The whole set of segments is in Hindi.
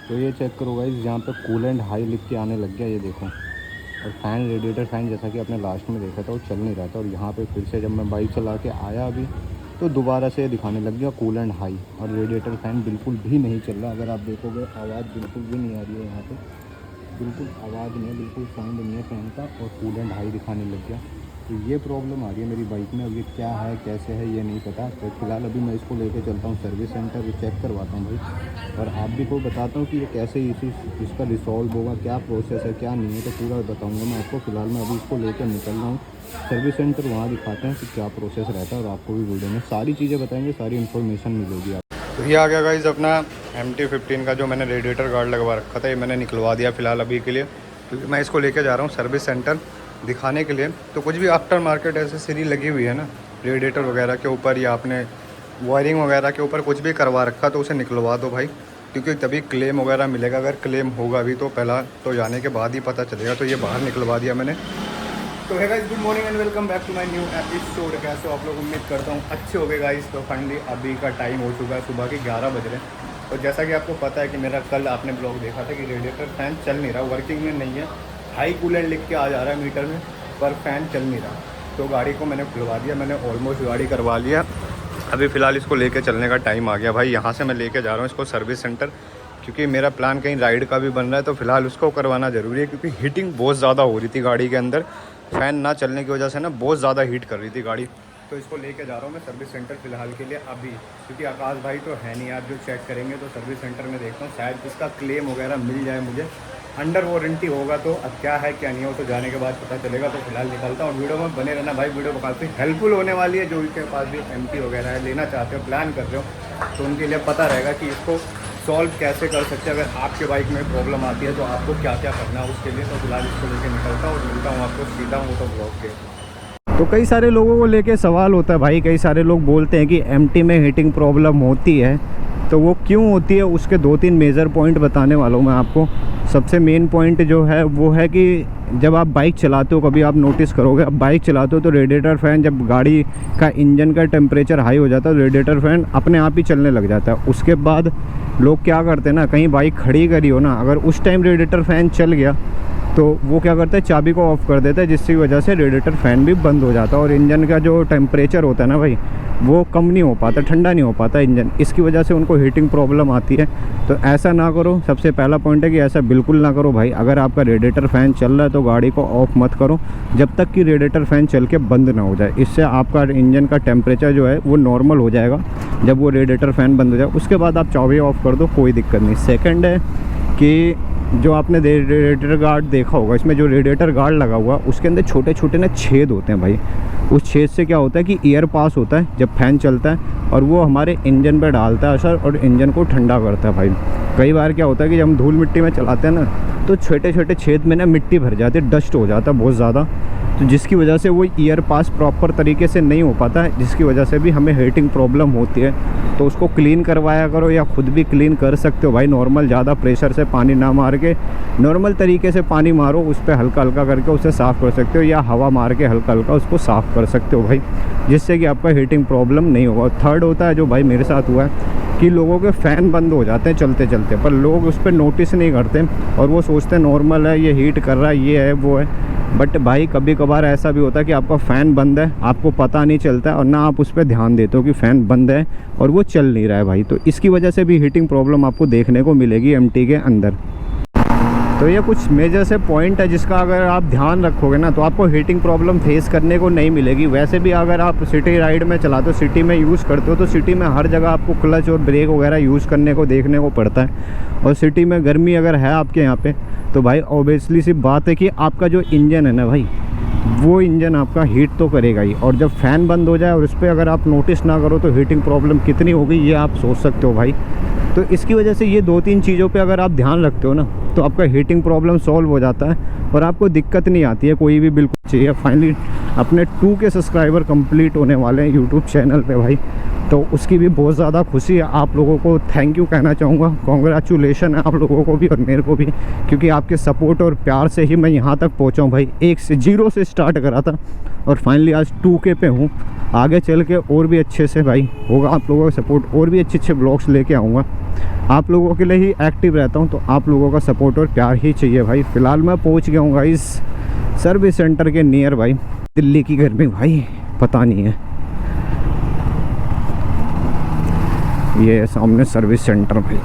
तो ये चेक करो गाइस, यहाँ पे कूलेंट हाई लिख के आने लग गया, ये देखो। और फ़ैन, रेडिएटर फ़ैन जैसा कि आपने लास्ट में देखा था वो चल नहीं रहा था। और यहाँ पे फिर से जब मैं बाइक चला के आया अभी, तो दोबारा से दिखाने लग गया कूलेंट हाई। और रेडिएटर फ़ैन बिल्कुल भी नहीं चल रहा। अगर आप देखोगे आवाज़ बिल्कुल भी नहीं आ रही है यहाँ पे, बिल्कुल आवाज़ नहीं है, बिल्कुल साउंड नहीं है फ़ैन का। और कूलेंट हाई दिखाने लग गया। तो ये प्रॉब्लम आ रही है मेरी बाइक में। अब ये क्या है कैसे है ये नहीं पता। तो फिलहाल अभी मैं इसको लेके चलता हूँ सर्विस सेंटर, चेक करवाता हूँ भाई। और आप भी को बताता हूँ कि ये कैसे इसका रिसॉल्व होगा, क्या प्रोसेस है क्या नहीं है, तो पूरा बताऊँगा मैं आपको। फिलहाल मैं अभी इसको लेकर निकल रहा हूँ सर्विस सेंटर, वहाँ दिखाते हैं कि क्या प्रोसेस रहता है। और आपको भी वीडियो में सारी चीज़ें बताएँगे, सारी इन्फॉर्मेशन मिलेगी आप। तो ये आ गया गाइस अपना MT-15 का जो मैंने रेडिएटर गार्ड लगवा रखा था, ये मैंने निकलवा दिया फ़िलहाल अभी के लिए, क्योंकि मैं इसको लेके जा रहा हूँ सर्विस सेंटर दिखाने के लिए। तो कुछ भी आफ्टर मार्केट एसेसरी लगी हुई है ना रेडिएटर वगैरह के ऊपर, या आपने वायरिंग वगैरह के ऊपर कुछ भी करवा रखा तो उसे निकलवा दो भाई, क्योंकि तभी क्लेम वगैरह मिलेगा। अगर क्लेम होगा भी तो पहला तो जाने के बाद ही पता चलेगा। तो ये बाहर निकलवा दिया मैंने। तो है guys, good morning and welcome back to my new episode. कैसे हो आप लोग, उम्मीद करता हूँ अच्छे हो गए गाइस। तो फाइनली अभी का टाइम हो चुका है, सुबह के 11 बज रहे हैं। और जैसा कि आपको पता है कि मेरा कल आपने ब्लॉग देखा था कि रेडिएटर फ़ैन चल नहीं रहा, वर्किंग में नहीं है। हाई कूलेंट लिख के आ जा रहा है मीटर में, पर फ़ैन चल नहीं रहा। तो गाड़ी को मैंने खुलवा दिया, मैंने ऑलमोस्ट गाड़ी करवा लिया। अभी फ़िलहाल इसको लेके चलने का टाइम आ गया भाई। यहाँ से मैं लेके जा रहा हूँ इसको सर्विस सेंटर, क्योंकि मेरा प्लान कहीं राइड का भी बन रहा है। तो फ़िलहाल उसको करवाना ज़रूरी है, क्योंकि हीटिंग बहुत ज़्यादा हो रही थी गाड़ी के अंदर। फ़ैन ना चलने की वजह से ना बहुत ज़्यादा हीट कर रही थी गाड़ी। तो इसको लेके जा रहा हूँ मैं सर्विस सेंटर फ़िलहाल के लिए अभी, क्योंकि आकाश भाई तो है नहीं, आप जो चेक करेंगे। तो सर्विस सेंटर में देखता हूँ शायद इसका क्लेम वगैरह मिल जाए मुझे, अंडर वारंटी होगा। तो अब क्या है क्या नहीं हो तो जाने के बाद पता चलेगा। तो फिलहाल निकलता हूँ, वीडियो में बने रहना भाई। वीडियो काफ़ी हेल्पफुल होने वाली है, जो के पास भी MT वगैरह है, लेना चाहते हो, प्लान कर रहे हो, तो उनके लिए पता रहेगा कि इसको सॉल्व कैसे कर सकते हैं। अगर आपके बाइक में प्रॉब्लम आती है तो आपको क्या क्या करना है उसके लिए। तो फिलहाल इसको लेके निकलता हूँ और मिलता हूँ आपको सीधा हूँ तो ब्लॉग के। तो कई सारे लोगों को लेके सवाल होता है भाई, कई सारे लोग बोलते हैं कि MT में हीटिंग प्रॉब्लम होती है, तो वो क्यों होती है। उसके 2-3 मेजर पॉइंट बताने वाला हूँ मैं आपको। सबसे मेन पॉइंट जो है वो है कि जब आप बाइक चलाते हो, कभी आप नोटिस करोगे, आप बाइक चलाते हो तो रेडिएटर फ़ैन, जब गाड़ी का इंजन का टेम्परेचर हाई हो जाता है, रेडिएटर फ़ैन अपने आप ही चलने लग जाता है। उसके बाद लोग क्या करते हैं ना, कहीं बाइक खड़ी करी हो ना, अगर उस टाइम रेडिएटर फ़ैन चल गया तो वो क्या करता है, चाबी को ऑफ़ कर देता है, जिसकी वजह से रेडिएटर फ़ैन भी बंद हो जाता है। और इंजन का जो टेम्परेचर होता है ना भाई, वो कम नहीं हो पाता, ठंडा नहीं हो पाता इंजन, इसकी वजह से उनको हीटिंग प्रॉब्लम आती है। तो ऐसा ना करो, सबसे पहला पॉइंट है कि ऐसा बिल्कुल ना करो भाई। अगर आपका रेडिएटर फ़ैन चल रहा है तो गाड़ी को ऑफ़ मत करो जब तक कि रेडिएटर फ़ैन चल के बंद ना हो जाए। इससे आपका इंजन का टेम्परेचर जो है वो नॉर्मल हो जाएगा। जब वो रेडिएटर फ़ैन बंद हो जाए उसके बाद आप चाबी ऑफ़ कर दो, कोई दिक्कत नहीं। सेकेंड है कि जो आपने रेडिएटर गार्ड देखा होगा, इसमें जो रेडिएटर गार्ड लगा हुआ उसके अंदर छोटे छोटे ना छेद होते हैं भाई। उस छेद से क्या होता है कि एयर पास होता है जब फ़ैन चलता है, और वो हमारे इंजन पर डालता है असर और इंजन को ठंडा करता है भाई। कई बार क्या होता है कि जब हम धूल मिट्टी में चलाते हैं ना, तो छोटे छोटे छेद में ना मिट्टी भर जाती है, डस्ट हो जाता है बहुत ज़्यादा, तो जिसकी वजह से वो एयर पास प्रॉपर तरीके से नहीं हो पाता है, जिसकी वजह से भी हमें हीटिंग प्रॉब्लम होती है। तो उसको क्लीन करवाया करो, या खुद भी क्लीन कर सकते हो भाई। नॉर्मल ज़्यादा प्रेशर से पानी ना मार के, नॉर्मल तरीके से पानी मारो, उस पर हल्का हल्का करके उसे साफ़ कर सकते हो, या हवा मार के हल्का हल्का उसको साफ़ कर सकते हो भाई, जिससे कि आपका हीटिंग प्रॉब्लम नहीं होगा। थर्ड होता है जो भाई मेरे साथ हुआ है कि लोगों के फ़ैन बंद हो जाते हैं चलते चलते, पर लोग उस पर नोटिस नहीं करते और वो सोचते हैं नॉर्मल है, ये हीट कर रहा है, ये है वो है। बट भाई कभी कभार ऐसा भी होता है कि आपका फ़ैन बंद है, आपको पता नहीं चलता है, और ना आप उस पर ध्यान देते हो कि फ़ैन बंद है और वो चल नहीं रहा है भाई। तो इसकी वजह से भी हीटिंग प्रॉब्लम आपको देखने को मिलेगी MT के अंदर। तो ये कुछ मेजर से पॉइंट है जिसका अगर आप ध्यान रखोगे ना, तो आपको हीटिंग प्रॉब्लम फेस करने को नहीं मिलेगी। वैसे भी अगर आप सिटी राइड में चलाते हो, सिटी में यूज़ करते हो, तो सिटी में हर जगह आपको क्लच और ब्रेक वगैरह यूज़ करने को देखने को पड़ता है। और सिटी में गर्मी अगर है आपके यहाँ पे, तो भाई ऑब्वियसली सी बात है कि आपका जो इंजन है ना भाई, वो इंजन आपका हीट तो करेगा ही। और जब फ़ैन बंद हो जाए और उस पर अगर आप नोटिस ना करो तो हीटिंग प्रॉब्लम कितनी होगी ये आप सोच सकते हो भाई। तो इसकी वजह से ये 2-3 चीज़ों पे अगर आप ध्यान रखते हो ना, तो आपका हीटिंग प्रॉब्लम सॉल्व हो जाता है और आपको दिक्कत नहीं आती है कोई भी, बिल्कुल चाहिए। फाइनली अपने 2 के सब्सक्राइबर कंप्लीट होने वाले हैं यूट्यूब चैनल पे भाई, तो उसकी भी बहुत ज़्यादा खुशी है। आप लोगों को थैंक यू कहना चाहूँगा, कॉन्ग्रेचुलेशन है आप लोगों को भी और मेरे को भी, क्योंकि आपके सपोर्ट और प्यार से ही मैं यहाँ तक पहुँचा हूँ भाई। 0 से स्टार्ट करा था और फाइनली आज 2K पे हूँ। आगे चल के और भी अच्छे से भाई होगा आप लोगों का सपोर्ट, और भी अच्छे ब्लॉग्स लेके आऊँगा। आप लोगों के लिए ही एक्टिव रहता हूँ, तो आप लोगों का सपोर्ट और प्यार ही चाहिए भाई। फ़िलहाल मैं पहुँच गया हूँ गाइस सर्विस सेंटर के नियर भाई। दिल्ली की गर्मी भाई पता नहीं है। ये है सामने सर्विस सेंटर भाई।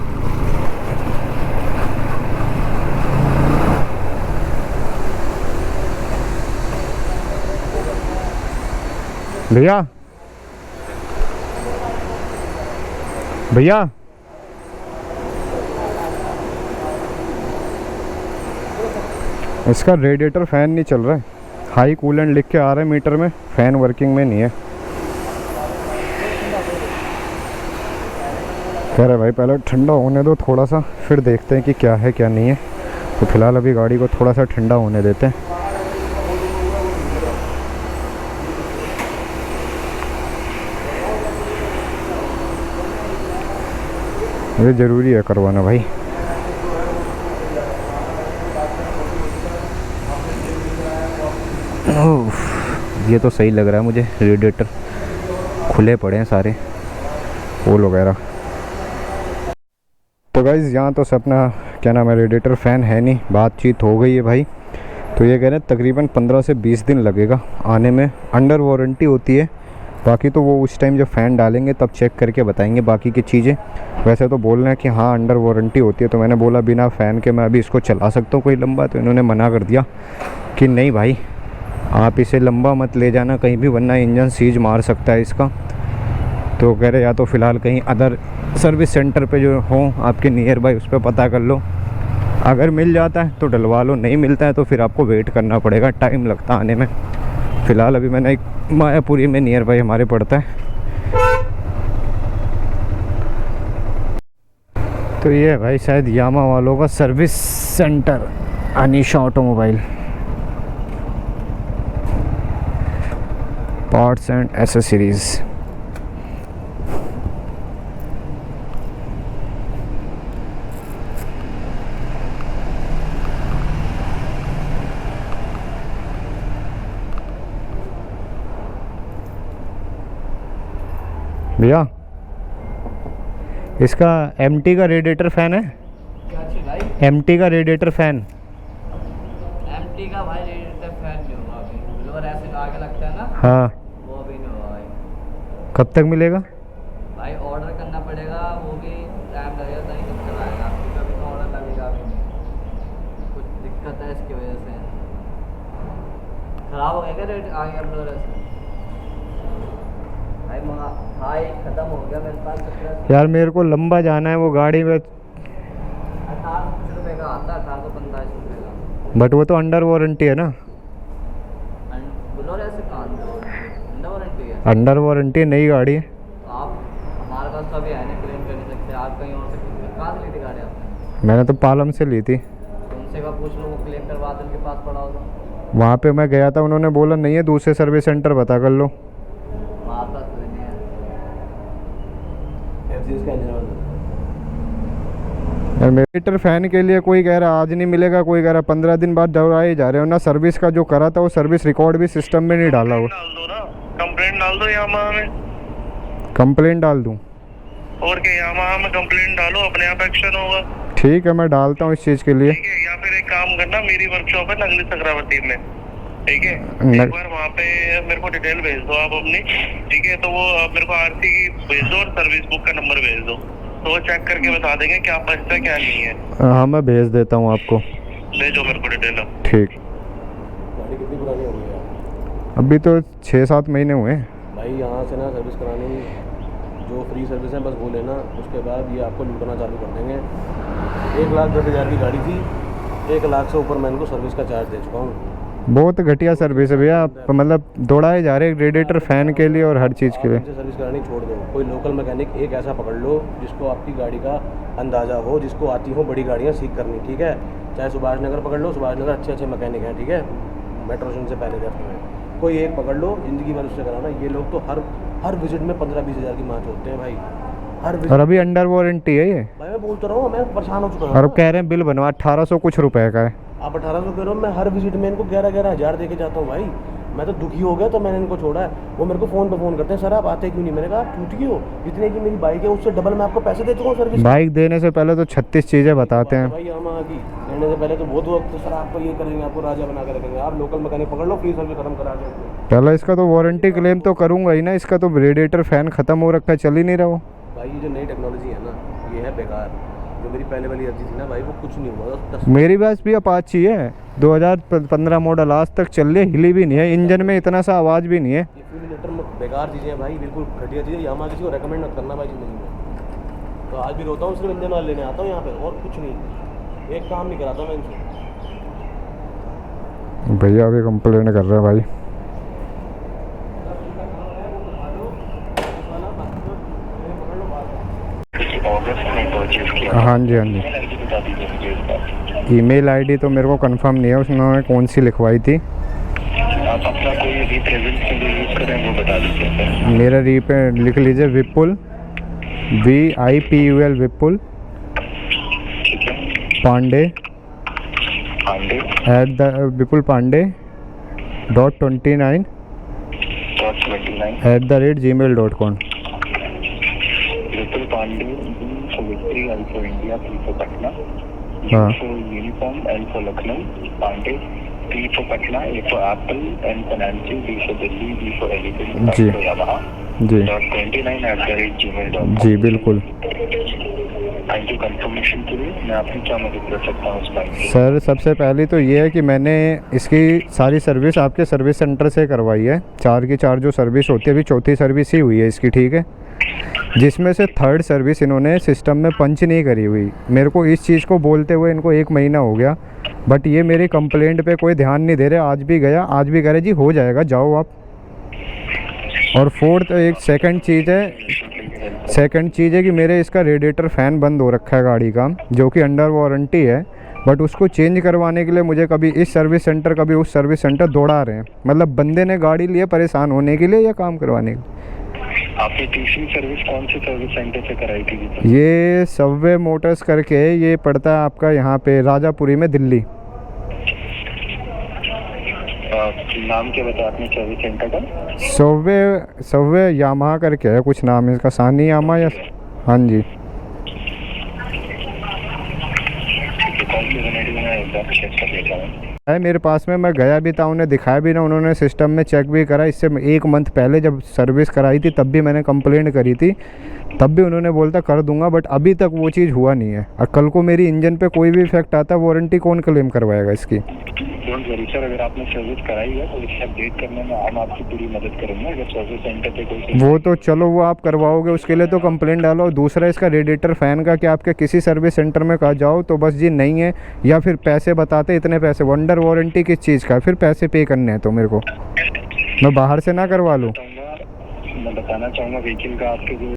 भैया भैया इसका रेडिएटर फ़ैन नहीं चल रहा है, हाई कूलेंट लिख के आ रहा है मीटर में, फ़ैन वर्किंग में नहीं है। कह रहे भाई पहले ठंडा होने दो थोड़ा सा, फिर देखते हैं कि क्या है क्या नहीं है। तो फिलहाल अभी गाड़ी को थोड़ा सा ठंडा होने देते हैं। ये ज़रूरी है करवाना भाई। ये तो सही लग रहा है मुझे, रेडिएटर खुले पड़े हैं सारे पोल वगैरह। तो गाइज़ यहाँ तो अपना क्या नाम है रेडिएटर फ़ैन है नहीं, बातचीत हो गई है भाई। तो ये कह रहे हैं तकरीबन 15 से 20 दिन लगेगा आने में, अंडर वारंटी होती है। बाकी तो वो उस टाइम जब फ़ैन डालेंगे तब चेक करके बताएंगे बाकी की चीज़ें। वैसे तो बोल रहे हैं कि हाँ अंडर वारंटी होती है, तो मैंने बोला बिना फ़ैन के मैं अभी इसको चला सकता हूँ कोई लंबा, तो इन्होंने मना कर दिया कि नहीं भाई आप इसे लंबा मत ले जाना कहीं भी, वरना इंजन सीज मार सकता है इसका। तो कह रहे या तो फ़िलहाल कहीं अदर सर्विस सेंटर पे जो हो आपके नियर बाय उस पर पता कर लो, अगर मिल जाता है तो डलवा लो, नहीं मिलता है तो फिर आपको वेट करना पड़ेगा, टाइम लगता आने में। फ़िलहाल अभी मैंने एक मायापुरी में नियर बाय हमारे पड़ता है। तो ये है भाई शायद यामा वालों का service centre, Anisha automobile parts and accessories. भैया इसका MT का रेडिएटर फ़ैन है? क्या चीज़ भाई? MT का रेडिएटर फ़ैन। MT का भाई रेडिएटर फैन नहीं होगा अभी, ब्लोअर ऐसे आगे लगता है ना, हाँ वो अभी नहीं होगा भाई। कब तक मिलेगा? भाई ऑर्डर करना पड़ेगा, वो भी टाइम लगेगा, तभी कब तक आएगा, क्योंकि अभी तो ऑर्डर लगेगा अभी नहीं। कुछ दिक्कत है इसकी वजह से, ख़राब हो गया क्या रेट आ गया ब्लोअर ऐसे भाई। हाँ एक ख़त्म हो गया मेरे पास 17। यार मेरे को लंबा जाना है, वो गाड़ी में 1800 रुपये का आता है, 1845 रुपये का। बट वो तो अंडर वारंटी है ना? ब्लोअर ऐसे कहाँ अंडर वारंटी है? अंडर वारंटी नई गाड़ी है। आप हमारे पास तो अभी है नहीं, क्लेम कर नहीं सकते। आप कहीं और से कहाँ से ली थी गाड़ी आपने? मैंने तो पालम से ली थी। उनसे का पूछ लो, वो क्लेम करवा दो, उनके पास पड़ा होगा। वहाँ पे मैं गया था, उन्होंने बोला नहीं है, दूसरे सर्विस सेंटर पता कर लो। हमारे पास तो नहीं है। रेडिएटर फ़ैन के लिए कोई कह रहा आज नहीं मिलेगा, कोई कह रहा 15 दिन बाद दौड़ाए जा रहे हो ना। सर्विस का जो करा था वो सर्विस रिकॉर्ड भी सिस्टम में नहीं डाला हुआ। कंप्लेंट डाल दो यामाहा में। कंप्लेंट डाल दूँ? और क्या, यामाहा में कंप्लेंट डालो, अपने आप एक्शन होगा। ठीक है मैं डालता हूँ इस चीज़ के लिए। ठीक है, या फिर एक काम करना, मेरी वर्कशॉप है नगली सक्रावती में, ठीक है, एक बार वहाँ पे मेरे को डिटेल भेज दो आप अपनी, ठीक है। तो वो मेरे को आरसी की भेज दो और सर्विस बुक का नंबर भेज दो, तो वो चेक करके बता देंगे क्या बचता है क्या नहीं है। हाँ मैं भेज देता हूँ आपको, भेजो मेरे को डिटेल। ठीक। गाड़ी कितनी पुरानी हो गई है? अभी तो 6-7 महीने हुए हैं भाई यहाँ से ना सर्विस करानी, जो फ्री सर्विस है बस वो लेना, उसके बाद ये आपको लूटना चालू कर देंगे। 1,10,000 की गाड़ी थी, 1 लाख से ऊपर मैं इनको सर्विस का चार्ज दे चुका हूँ। बहुत घटिया सर्विस है भैया, मतलब दौड़ाए जा रहे रेडिएटर फ़ैन के लिए और हर चीज़ के लिए। इनसे सर्विस करानी छोड़ दो, कोई लोकल मैकेनिक एक ऐसा पकड़ लो जिसको आपकी गाड़ी का अंदाज़ा हो, जिसको आती हो बड़ी गाड़ियाँ सीख करनी, ठीक है। चाहे सुभाष नगर पकड़ लो, सुभाष नगर अच्छे मैकेनिक हैं, ठीक है, मेट्रो स्टेशन से पहले दफ्तर में। कोई एक पकड़ लो, ज़िंदगी भर उससे कराना। ये लोग तो हर विजिट में 15-20 हज़ार की मार्च होते हैं भाई, हर विजिट। और अभी अंडर वारंटी है ये। भाई मैं बोलता रहा हूँ, मैं परेशान हो चुका हूँ। और अब कह रहे हैं बिल बनवा 1800 कुछ रुपए का है। आप 1800 कह रहे हो, मैं हर विजिट में इनको 11-11 हज़ार दे के जाता हूँ भाई। मैं तो दुखी हो गया, तो मैंने इनको छोड़ा है। वो मेरे को फ़ोन पे फ़ोन करते हैं, सर आप आते क्यों नहीं? मैंने कहा आप टूट हो, जितने की मेरी बाइक है उससे डबल मैं आपको पैसे दे चुका हूँ सर्विस। बाइक देने से पहले तो 36 चीज़ें बताते हैं भाई हम आगे देने से पहले तो बहुत वक्त, सर आपको ये करेंगे, आपको राजा बना के रखेंगे, आप लोकल मैकेनिक पकड़ लो, फ्री सर्विस खत्म करा देंगे। पहले इसका तो वारंटी क्लेम तो करूंगा ही ना। इसका तो रेडिएटर फैन ख़त्म हो रखा है, चल ही नहीं रहा वो। भाई ये जो नई टेक्नोलॉजी है ना, ये है बेकार। जो मेरी पहले वाली अर्जी थी ना भाई, वो कुछ नहीं हुआ। मेरी बस भी अपाची है 2015 मॉडल, आज तक चल रही, हिली भी नहीं है, इंजन में इतना सा आवाज़ भी नहीं है। ये फ्यूल इंजेक्टर में बेकार चीज़ें हैं भाई, बिल्कुल घटिया चीज़ें। यामा किसी को रेकमेंड मत करना भाई ज़िंदगी में। तो आज भी रोता हूँ, सिर्फ इंजन वाले लेने आता हूँ यहाँ पे, और कुछ नहीं, एक काम नहीं कराता मैं इनसे। भैया अभी कंप्लेंट कर रहे हैं भाई। हाँ जी हाँ जी। ईमेल आईडी तो मेरे को कंफर्म नहीं है, उसने कौन सी लिखवाई थी। आप अपना कोई रिप्रेजेंट के लिए यूज़ करें वो बता दीजिए। मेरा रीपे लिख लीजिए Vipul, VIPUL Vipul Pandey Vipul Pandey .29 @gmail.com। Vipul Pandey victory L for India, P for Patna, हाँ uniform, L for Lucknow, Pandey, P for Patna, A for Apple, N for Nancy, D for Delhi, B for Elephant, G for Yamaha, G .29 जी बिल्कुल। थैंक यू कंफर्मेशन के लिए। मैं आपकी क्या मदद कर सकता हूँ उस बाइक से? सर सबसे पहले तो ये है कि मैंने इसकी सारी सर्विस आपके सर्विस सेंटर से करवाई है। 4 की 4 जो सर्विस होती है, अभी 4थी सर्विस ही हुई है इसकी, ठीक है। जिसमें से 3rd सर्विस इन्होंने सिस्टम में पंच नहीं करी हुई। मेरे को इस चीज़ को बोलते हुए इनको 1 महीना हो गया, बट ये मेरी कंप्लेंट पे कोई ध्यान नहीं दे रहे। आज भी गया, आज भी कह रहे जी हो जाएगा, जाओ आप। और 4th एक सेकंड चीज़ है कि मेरे इसका रेडिएटर फ़ैन बंद हो रखा है गाड़ी का, जो कि अंडर वारंटी है, बट उसको चेंज करवाने के लिए मुझे कभी इस सर्विस सेंटर कभी उस सर्विस सेंटर दौड़ा रहे हैं। मतलब बंदे ने गाड़ी लिए परेशान होने के लिए या काम करवाने के लिए। आपने तीसरी सर्विस कौन से सर्विस सेंटर से कराई थी? ये सबवे मोटर्स करके ये पड़ता है आपका यहाँ पे राजापुरी में, दिल्ली। नाम क्या बताया आपने सर्विस सेंटर का? सबवे यामाहा करके है कुछ नाम है इसका, सानी यामा या, हाँ जी। है मेरे पास में, मैं गया भी था, उन्हें दिखाया भी ना, उन्होंने सिस्टम में चेक भी करा। इससे 1 मंथ पहले जब सर्विस कराई थी तब भी मैंने कंप्लेंट करी थी, तब भी उन्होंने बोलता कर दूंगा, बट अभी तक वो चीज़ हुआ नहीं है। और कल को मेरी इंजन पे कोई भी इफेक्ट आता है, वारंटी कौन क्लेम करवाएगा इसकी? डोंट वरी सर, अगर आपने सर्विस कराई है तो इसे अपडेट करने में हम आपकी पूरी मदद करेंगे। अगर सर्विस सेंटर पे कोई वो तो चलो वो आप करवाओगे, उसके लिए तो कंप्लेंट डालो। और दूसरा इसका रेडिएटर फ़ैन का, कि आपके किसी सर्विस सेंटर में कहा जाओ तो बस जी नहीं है, या फिर पैसे बताते इतने पैसे, अंडर वारंटी किस चीज़ का, फिर पैसे पे करने हैं तो मेरे को, मैं बाहर से ना करवा लूँ। मैं बताना चाहूँगा व्हीकल का आपके जो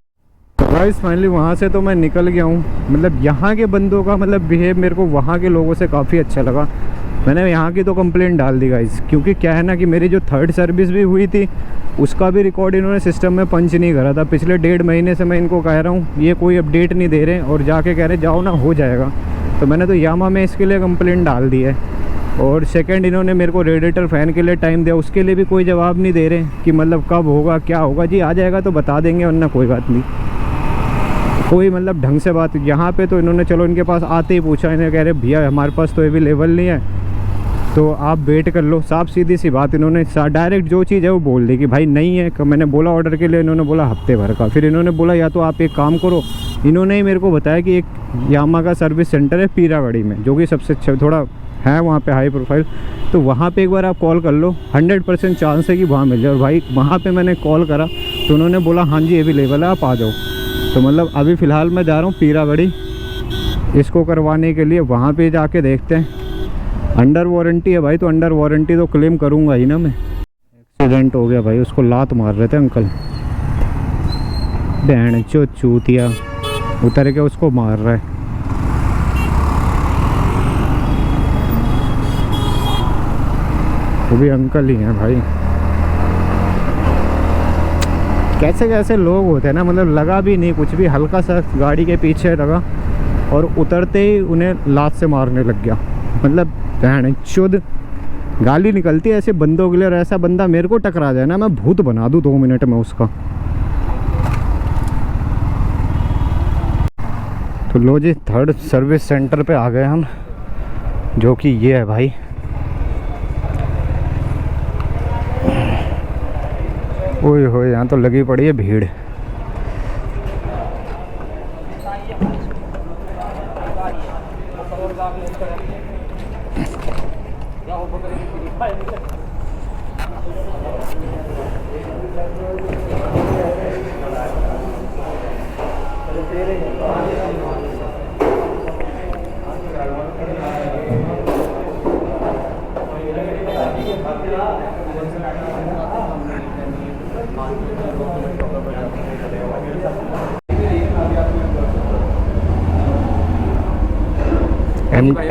गाइस फाइनली वहाँ से तो मैं निकल गया हूँ। मतलब यहाँ के बंदों का मतलब बिहेव मेरे को वहाँ के लोगों से काफ़ी अच्छा लगा। मैंने यहाँ की तो कंप्लेंट डाल दी गाइस, क्योंकि क्या है ना कि मेरी जो 3rd सर्विस भी हुई थी उसका भी रिकॉर्ड इन्होंने सिस्टम में पंच नहीं करा था। पिछले 1.5 महीने से मैं इनको कह रहा हूँ, ये कोई अपडेट नहीं दे रहे, और जाके कह रहे जाओ ना हो जाएगा। तो मैंने तो यामा में इसके लिए कंप्लेंट डाल दी है। और सेकंड इन्होंने मेरे को रेडिएटर फ़ैन के लिए टाइम दिया, उसके लिए भी कोई जवाब नहीं दे रहे कि मतलब कब होगा क्या होगा। जी आ जाएगा तो बता देंगे, वरना कोई बात नहीं। कोई मतलब ढंग से बात यहाँ पे तो इन्होंने चलो इनके पास आते ही पूछा, इन्हें कह रहे भैया हमारे पास तो अवेलेबल नहीं है, तो आप वेट कर लो। साफ सीधी सी बात इन्होंने डायरेक्ट जो चीज़ है वो बोल दी कि भाई नहीं है। मैंने बोला ऑर्डर के लिए, इन्होंने बोला हफ्ते भर का। फिर इन्होंने बोला या तो आप एक काम करो, इन्होंने ही मेरे को बताया कि एक यामा का सर्विस सेंटर है पीरागढ़ी में, जो कि सबसे अच्छा थोड़ा है वहाँ पे हाई प्रोफाइल, तो वहाँ पे एक बार आप कॉल कर लो, 100% चांस है कि वहाँ मिल जाए। और भाई वहाँ पे मैंने कॉल करा तो उन्होंने बोला हाँ जी अवेलेबल है, आप आ जाओ। तो मतलब अभी फ़िलहाल मैं जा रहा हूँ पीरागढ़ी इसको करवाने के लिए, वहाँ पे जाके देखते हैं। अंडर वारंटी है भाई, तो अंडर वारंटी तो क्लेम करूँगा ही ना मैं। एक्सीडेंट हो गया भाई, उसको लात मार रहे थे अंकल, बहन चूतिया उतर के उसको मार रहा है। वो भी अंकल ही हैं भाई। कैसे कैसे लोग होते हैं ना, मतलब लगा भी नहीं कुछ भी, हल्का सा गाड़ी के पीछे लगा और उतरते ही उन्हें लात से मारने लग गया। मतलब बहन चुद गाली निकलती है ऐसे बंदों के लिए, और ऐसा बंदा मेरे को टकरा जाए ना, मैं भूत बना दूँ 2 मिनट में उसका। तो लो जी, थर्ड सर्विस सेंटर पे आ गए हम, जो कि ये है भाई। ओए होए, यहाँ तो लगी पड़ी है भीड़।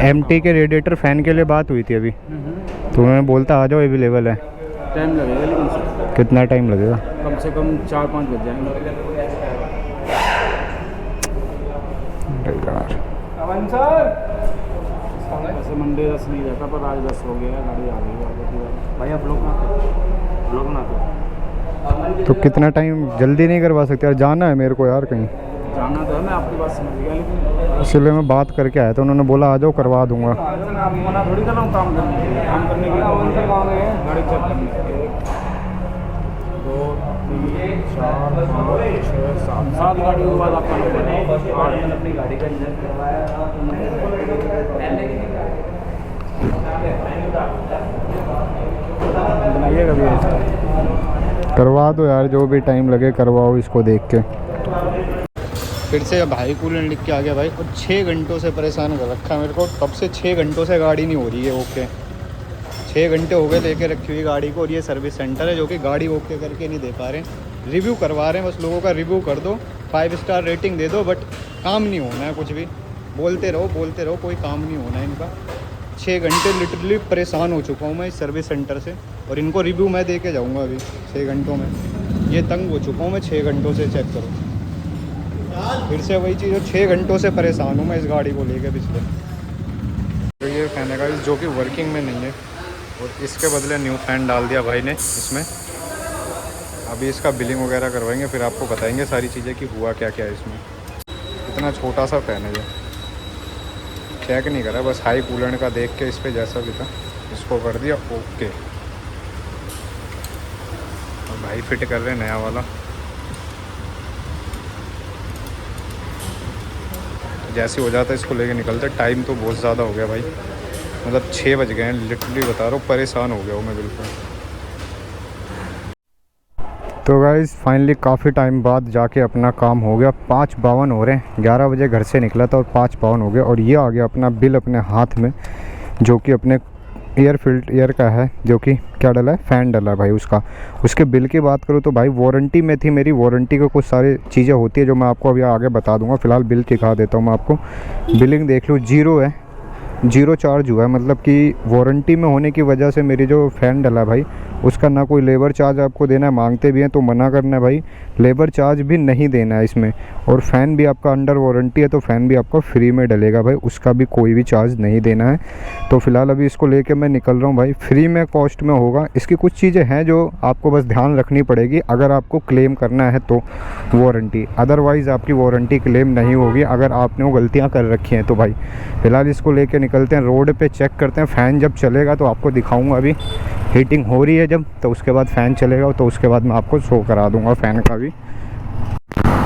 MT के रेडिएटर फ़ैन के लिए बात हुई थी अभी, तो उन्होंने बोलता आ जाओ, अवेलेबल है। टाइम लगेगा लेकिन सर, कितना टाइम लगेगा? कम से कम 4-5 बज जाएंगे। वैसे मंडे 10 नहीं रहता, पर आज 10 हो गया, गाड़ी आ गई है भाई। आप ब्लॉक ना करो। तो कितना टाइम जल्दी नहीं करवा सकते यार? जाना है मेरे को यार कहीं। जाना तो है, मैं आपकी बात समझ गया, लेकिन इसलिए मैं बात करके आया था, उन्होंने बोला आ जाओ करवा दूंगा। आप मना थोड़ी कर रहा हूँ काम करने के लिए गाड़ी चेक करने के लिए। 2 3 4 5 6 7 गाड़ियों के बाद आपका नंबर अपनी गाड़ी का इंजन करवाया बनाइए कभी ऐसा। करवा दो यार, जो भी टाइम लगे करवाओ इसको देख के। फिर से भाई कूलेंट लिख के आ गया भाई, और 6 घंटों से परेशान कर रखा है मेरे को। तब से 6 घंटों से गाड़ी नहीं हो रही है ओके। 6 घंटे हो गए लेके रखी हुई गाड़ी को, और ये सर्विस सेंटर है जो कि गाड़ी ओके करके नहीं दे पा रहे हैं। रिव्यू करवा रहे हैं बस, लोगों का रिव्यू कर दो, 5 स्टार रेटिंग दे दो, बट काम नहीं होना है कुछ भी। बोलते रहो, कोई काम नहीं होना है इनका। 6 घंटे लिटरली परेशान हो चुका हूँ मैं इस सर्विस सेंटर से, और इनको रिव्यू मैं दे के जाऊँगा अभी 6 घंटों में। ये तंग हो चुका हूँ मैं 6 घंटों से, चेक करो। फिर से वही चीज़, 6 घंटों से परेशान हूँ मैं इस गाड़ी को लेके पिछले। तो ये फैन है गाइस जो कि वर्किंग में नहीं है, और इसके बदले न्यू फैन डाल दिया भाई ने इसमें। अभी इसका बिलिंग वगैरह करवाएंगे, फिर आपको बताएंगे सारी चीज़ें कि हुआ क्या क्या है इसमें। इतना छोटा सा फैन है ये, चेक नहीं करा, बस हाई कूलेंट का देख के इस पर जैसा भी था इसको कर दिया ओके। और भाई फिट कर रहे हैं नया वाला। जैसे हो जाता है इसको लेके निकलते। टाइम तो बहुत ज़्यादा हो गया भाई, मतलब 6 बज गए हैं लिटरली, बता रहा हूँ परेशान हो गया हूँ मैं बिल्कुल। तो गाइस फाइनली काफ़ी टाइम बाद जाके अपना काम हो गया। 5:52 हो रहे हैं, 11 बजे घर से निकला था और 5:52 हो गया, और ये आ गया अपना बिल अपने हाथ में, जो कि अपने एयर का है, जो कि क्या डला है, फ़ैन डला है भाई उसका। उसके बिल की बात करूँ तो भाई वारंटी में थी मेरी, वारंटी को कुछ सारी चीज़ें होती है जो मैं आपको अभी आगे बता दूंगा। फ़िलहाल बिल दिखा देता हूँ मैं आपको। बिलिंग देख लो, 0 है, 0 चार्ज हुआ है, मतलब कि वारंटी में होने की वजह से मेरी जो फ़ैन डला है भाई उसका ना कोई लेबर चार्ज आपको देना है, मांगते भी हैं तो मना करना है भाई, लेबर चार्ज भी नहीं देना है इसमें। और फ़ैन भी आपका अंडर वारंटी है, तो फ़ैन भी आपका फ्री में डलेगा भाई, उसका भी कोई भी चार्ज नहीं देना है। तो फ़िलहाल अभी इसको लेके मैं निकल रहा हूँ भाई, फ्री में कॉस्ट में होगा। इसकी कुछ चीज़ें हैं जो आपको बस ध्यान रखनी पड़ेगी अगर आपको क्लेम करना है तो वारंटी, अदरवाइज़ आपकी वारंटी क्लेम नहीं होगी अगर आपने वो गलतियाँ कर रखी हैं तो भाई। फ़िलहाल इसको लेके निकलते हैं, रोड पे चेक करते हैं। फ़ैन जब चलेगा तो आपको दिखाऊंगा, अभी हीटिंग हो रही है जब, तो उसके बाद फ़ैन चलेगा तो उसके बाद मैं आपको शो करा दूंगा फ़ैन का भी।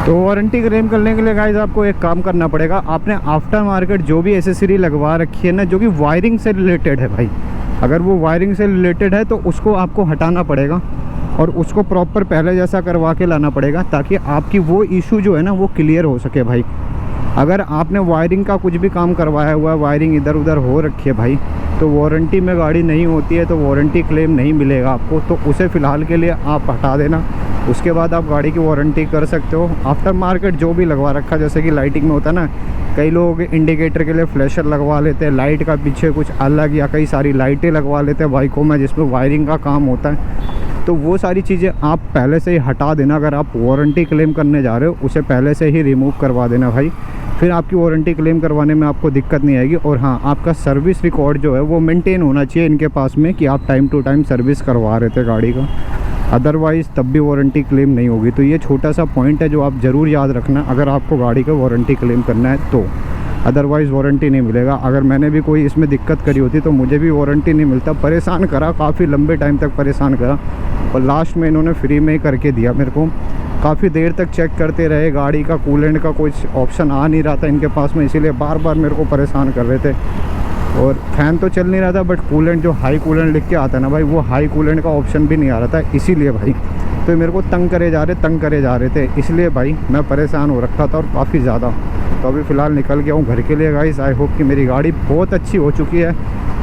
तो वारंटी क्लेम करने के लिए गाइस आपको एक काम करना पड़ेगा, आपने आफ्टर मार्केट जो भी एसेसरी लगवा रखी है ना, जो कि वायरिंग से रिलेटेड है भाई, अगर वो वायरिंग से रिलेटेड है तो उसको आपको हटाना पड़ेगा और उसको प्रॉपर पहले जैसा करवा के लाना पड़ेगा, ताकि आपकी वो इशू जो है ना वो क्लियर हो सके भाई। अगर आपने वायरिंग का कुछ भी काम करवाया हुआ है, वायरिंग इधर उधर हो रखी है भाई, तो वारंटी में गाड़ी नहीं होती है, तो वारंटी क्लेम नहीं मिलेगा आपको। तो उसे फ़िलहाल के लिए आप हटा देना, उसके बाद आप गाड़ी की वारंटी कर सकते हो। आफ्टर मार्केट जो भी लगवा रखा, जैसे कि लाइटिंग में होता है ना, कई लोग इंडिकेटर के लिए फ्लैशर लगवा लेते हैं, लाइट का पीछे कुछ अलग या कई सारी लाइटें लगवा लेते हैं बाइकों में जिसमें वायरिंग का काम होता है। तो वो सारी चीज़ें आप पहले से ही हटा देना। अगर आप वारंटी क्लेम करने जा रहे हो उसे पहले से ही रिमूव करवा देना भाई, फिर आपकी वारंटी क्लेम करवाने में आपको दिक्कत नहीं आएगी। और हाँ, आपका सर्विस रिकॉर्ड जो है वो मेंटेन होना चाहिए इनके पास में कि आप टाइम टू टाइम सर्विस करवा रहे थे गाड़ी का, अदरवाइज़ तब भी वारंटी क्लेम नहीं होगी। तो ये छोटा सा पॉइंट है जो आप ज़रूर याद रखना अगर आपको गाड़ी का वारंटी क्लेम करना है तो, अदरवाइज़ वारंटी नहीं मिलेगा। अगर मैंने भी कोई इसमें दिक्कत करी होती तो मुझे भी वारंटी नहीं मिलता, परेशान करा, काफ़ी लंबे टाइम तक परेशान करा, और लास्ट में इन्होंने फ्री में ही करके दिया मेरे को। काफ़ी देर तक चेक करते रहे, गाड़ी का कूलेंट का कुछ ऑप्शन आ नहीं रहा था इनके पास में, इसीलिए बार बार मेरे को परेशान कर रहे थे। और फ़ैन तो चल नहीं रहा था, बट कूलेंट जो हाई कूलेंट लिख के आता है ना भाई, वो हाई कूलेंट का ऑप्शन भी नहीं आ रहा था, इसीलिए भाई तो मेरे को तंग करे जा रहे थे, इसलिए भाई मैं परेशान हो रखा था और काफ़ी ज़्यादा। तो अभी फ़िलहाल निकल गया हूँ घर के लिए गाइस। आई होप कि मेरी गाड़ी बहुत अच्छी हो चुकी है,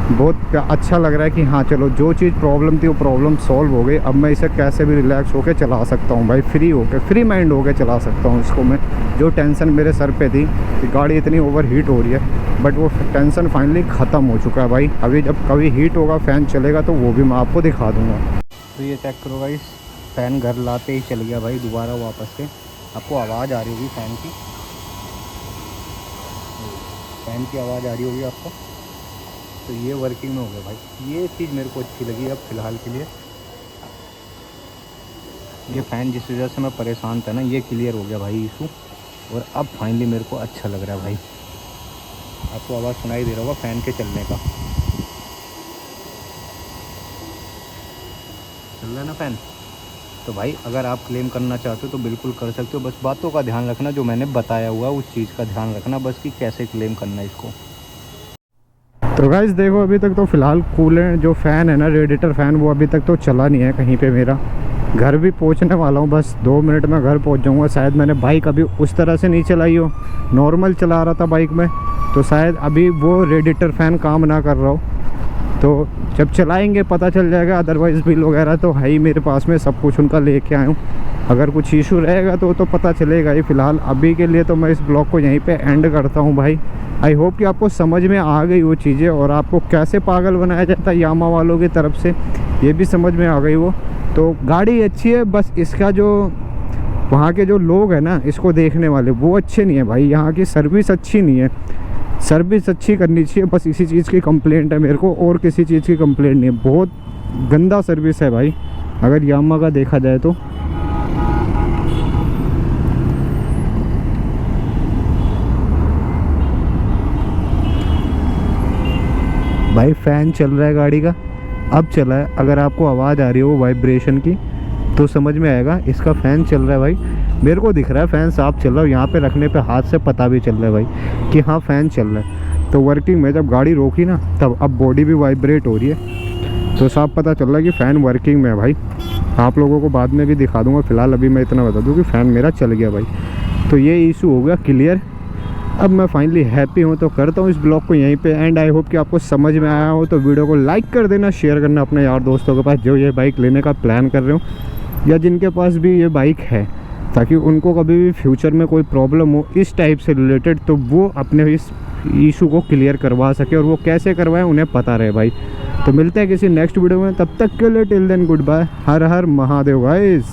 बहुत अच्छा लग रहा है कि हाँ चलो जो चीज़ प्रॉब्लम थी वो प्रॉब्लम सॉल्व हो गई। अब मैं इसे कैसे भी रिलैक्स होकर चला सकता हूँ भाई, फ्री माइंड होकर चला सकता हूँ इसको मैं। जो टेंशन मेरे सर पे थी कि गाड़ी इतनी ओवर हीट हो रही है, बट वो टेंशन फाइनली ख़त्म हो चुका है भाई। अभी जब कभी हीट होगा, फ़ैन चलेगा तो वो भी मैं आपको दिखा दूँगा। तो ये चेक करो गाइस, फ़ैन घर लाते ही चल गया भाई दोबारा वापस से। आपको आवाज़ आ रही होगी फ़ैन की आवाज़ आ रही होगी आपको। तो ये वर्किंग में हो गया भाई, ये चीज़ मेरे को अच्छी लगी अब फ़िलहाल के लिए। ये फ़ैन जिस वजह से मैं परेशान था ना, ये क्लियर हो गया भाई इशू, और अब फाइनली मेरे को अच्छा लग रहा है भाई। आपको आवाज़ सुनाई दे रहा होगा फ़ैन के चलने का, चल रहा है ना फ़ैन। तो भाई अगर आप क्लेम करना चाहते हो तो बिल्कुल कर सकते हो, बस बातों का ध्यान रखना जो मैंने बताया हुआ उस चीज़ का ध्यान रखना बस, कि कैसे क्लेम करना है इसको। तो गाइस देखो, अभी तक तो फ़िलहाल कूलेंट जो फ़ैन है ना, रेडिएटर फ़ैन, वो अभी तक तो चला नहीं है कहीं पे मेरा। घर भी पहुंचने वाला हूँ, बस 2 मिनट में घर पहुंच जाऊँगा। शायद मैंने बाइक अभी उस तरह से नहीं चलाई हो, नॉर्मल चला रहा था बाइक में, तो शायद अभी वो रेडिएटर फ़ैन काम ना कर रहा हो। तो जब चलाएंगे पता चल जाएगा, अदरवाइज़ बिल वगैरह तो है ही मेरे पास में, सब कुछ उनका लेके आया हूँ। अगर कुछ इशू रहेगा तो पता चलेगा ही। फ़िलहाल अभी के लिए तो मैं इस ब्लॉग को यहीं पे एंड करता हूँ भाई। आई होप कि आपको समझ में आ गई वो चीज़ें, और आपको कैसे पागल बनाया जाता है यामा वालों की तरफ से ये भी समझ में आ गई वो। तो गाड़ी अच्छी है, बस इसका जो वहाँ के जो लोग हैं ना इसको देखने वाले, वो अच्छे नहीं है भाई। यहाँ की सर्विस अच्छी नहीं है, सर्विस अच्छी करनी चाहिए, बस इसी चीज़ की कंप्लेंट है मेरे को, और किसी चीज़ की कंप्लेंट नहीं है। बहुत गंदा सर्विस है भाई अगर यामा का देखा जाए तो। भाई फ़ैन चल रहा है गाड़ी का, अब चला है। अगर आपको आवाज़ आ रही हो वाइब्रेशन की तो समझ में आएगा, इसका फ़ैन चल रहा है भाई। मेरे को दिख रहा है फ़ैन साफ चल रहा है, यहाँ पे रखने पे हाथ से पता भी चल रहा है भाई कि हाँ फ़ैन चल रहा है। तो वर्किंग में जब गाड़ी रोकी ना, तब अब बॉडी भी वाइब्रेट हो रही है, तो साफ पता चल रहा है कि फ़ैन वर्किंग में है भाई। आप लोगों को बाद में भी दिखा दूँगा, फ़िलहाल अभी मैं इतना बता दूँ कि फ़ैन मेरा चल गया भाई। तो ये इशू हो गया क्लियर। अब मैं फाइनली हैप्पी हूँ, तो करता हूँ इस ब्लॉग को यहीं पे एंड। आई होप कि आपको समझ में आया हो, तो वीडियो को लाइक कर देना, शेयर करना अपने यार दोस्तों के पास जो ये बाइक लेने का प्लान कर रहे हो या जिनके पास भी ये बाइक है, ताकि उनको कभी भी फ्यूचर में कोई प्रॉब्लम हो इस टाइप से रिलेटेड तो वो अपने इस इशू को क्लियर करवा सके, और वो कैसे करवाएं उन्हें पता रहे भाई। तो मिलते हैं किसी नेक्स्ट वीडियो में, तब तक के लिए टिल देन गुड बाय, हर हर महादेव गाइस।